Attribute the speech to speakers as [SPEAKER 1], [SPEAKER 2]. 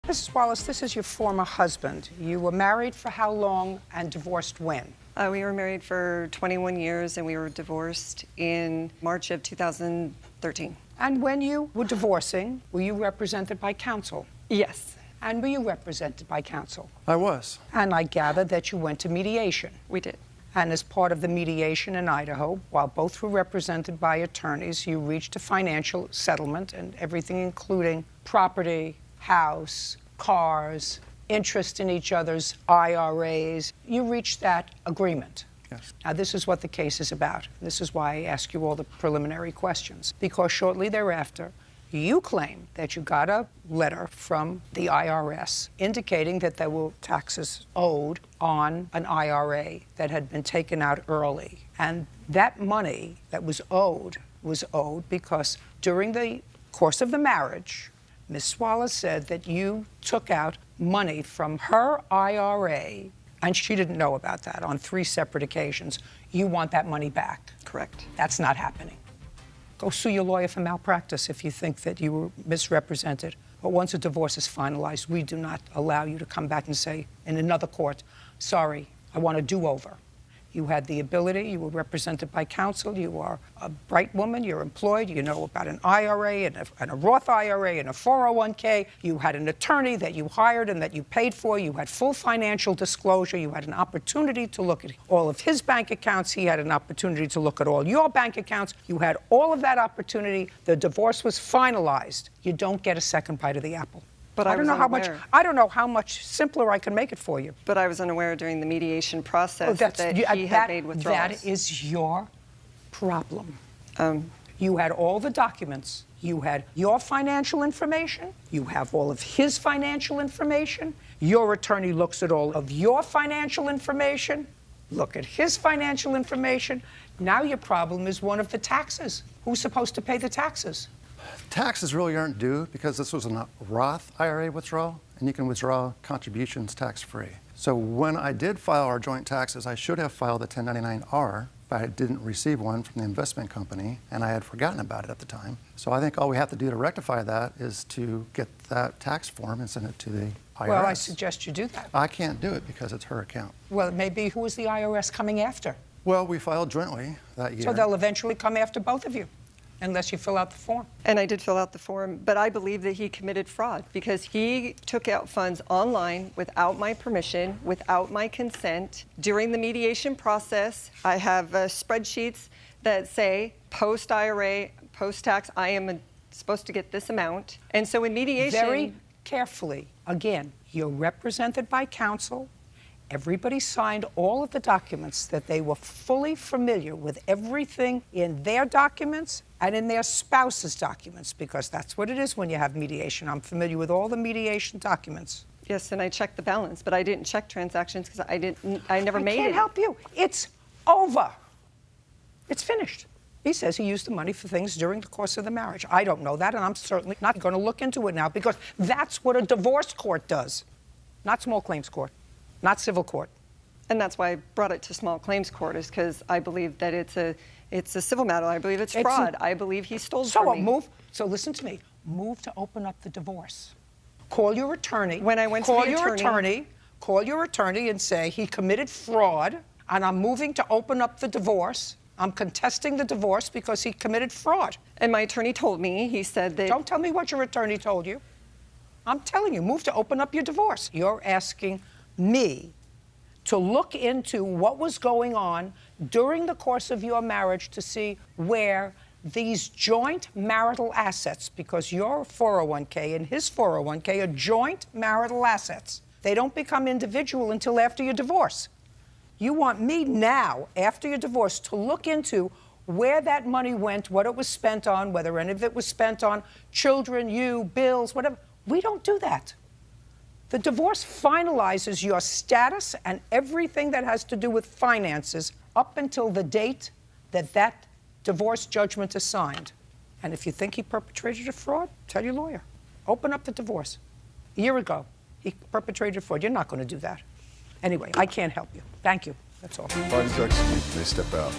[SPEAKER 1] Mrs. Wallace, this is your former husband. You were married for how long and divorced when?
[SPEAKER 2] We were married for 21 years and we were divorced in March of 2013.
[SPEAKER 1] And when you were divorcing, were you represented by counsel?
[SPEAKER 2] Yes.
[SPEAKER 1] And were you represented by counsel?
[SPEAKER 3] I was.
[SPEAKER 1] And I gather that you went to mediation.
[SPEAKER 2] We did.
[SPEAKER 1] And as part of the mediation in Idaho, while both were represented by attorneys, you reached a financial settlement and everything including property, house, cars, interest in each other's IRAs. You reached that agreement.
[SPEAKER 3] Yes.
[SPEAKER 1] Now, this is what the case is about. This is why I ask you all the preliminary questions. Because shortly thereafter, you claim that you got a letter from the IRS indicating that there were taxes owed on an IRA that had been taken out early. And that money that was owed because during the course of the marriage, Ms. Wallace said that you took out money from her IRA, and she didn't know about that on 3 separate occasions. You want that money back.
[SPEAKER 2] Correct.
[SPEAKER 1] That's not happening. Go sue your lawyer for malpractice if you think that you were misrepresented. But once a divorce is finalized, we do not allow you to come back and say in another court, sorry, I want a do-over. You had the ability, you were represented by counsel, you are a bright woman, you're employed, you know about an IRA and a Roth IRA and a 401k, you had an attorney that you hired and that you paid for, you had full financial disclosure, you had an opportunity to look at all of his bank accounts, he had an opportunity to look at all your bank accounts, you had all of that opportunity, the divorce was finalized. You don't get a second bite of the apple.
[SPEAKER 2] But
[SPEAKER 1] I don't know how much simpler I can make it for you.
[SPEAKER 2] But I was unaware during the mediation process that he had made withdrawals.
[SPEAKER 1] That is your problem. You had all the documents. You had your financial information. You have all of his financial information. Your attorney looks at all of your financial information. Look at his financial information. Now your problem is one of the taxes. Who's supposed to pay the taxes?
[SPEAKER 3] Taxes really aren't due because this was a Roth IRA withdrawal, and you can withdraw contributions tax-free. So when I did file our joint taxes, I should have filed a 1099-R, but I didn't receive one from the investment company, and I had forgotten about it at the time. So I think all we have to do to rectify that is to get that tax form and send it to the IRS.
[SPEAKER 1] Well, I suggest you do that.
[SPEAKER 3] I can't do it because it's her account.
[SPEAKER 1] Well, maybe who is the IRS coming after?
[SPEAKER 3] Well, we filed jointly that year.
[SPEAKER 1] So they'll eventually come after both of you, unless you fill out the form.
[SPEAKER 2] And I did fill out the form, but I believe that he committed fraud because he took out funds online without my permission, without my consent. During the mediation process, I have spreadsheets that say post-IRA, post-tax, I am supposed to get this amount. And so in mediation...
[SPEAKER 1] Very carefully, again, you're represented by counsel. Everybody signed all of the documents that they were fully familiar with everything in their documents and in their spouse's documents, because that's what it is when you have mediation. I'm familiar with all the mediation documents.
[SPEAKER 2] Yes, and I checked the balance, but I didn't check transactions because I never made it.
[SPEAKER 1] I can't help you. It's over. It's finished. He says he used the money for things during the course of the marriage. I don't know that, and I'm certainly not going to look into it now because that's what a divorce court does, not small claims court. Not civil court.
[SPEAKER 2] And that's why I brought it to small claims court, is because I believe that it's a civil matter. I believe it's fraud. I believe he stole from me.
[SPEAKER 1] So listen to me. Move to open up the divorce. Call your attorney.
[SPEAKER 2] When I went to the attorney.
[SPEAKER 1] Call your attorney and say he committed fraud and I'm moving to open up the divorce. I'm contesting the divorce because he committed fraud.
[SPEAKER 2] And my attorney told me, he said that...
[SPEAKER 1] Don't tell me what your attorney told you. I'm telling you, move to open up your divorce. You're asking me to look into what was going on during the course of your marriage to see where these joint marital assets, because your 401k and his 401k are joint marital assets. They don't become individual until after your divorce. You want me now, after your divorce, to look into where that money went, what it was spent on, whether any of it was spent on children, you, bills, whatever. We don't do that. The divorce finalizes your status and everything that has to do with finances up until the date that that divorce judgment is signed. And if you think he perpetrated a fraud, tell your lawyer. Open up the divorce. A year ago, he perpetrated a fraud. You're not going to do that. Anyway, I can't help you. Thank you. That's all.
[SPEAKER 4] Parties are excused. They step out.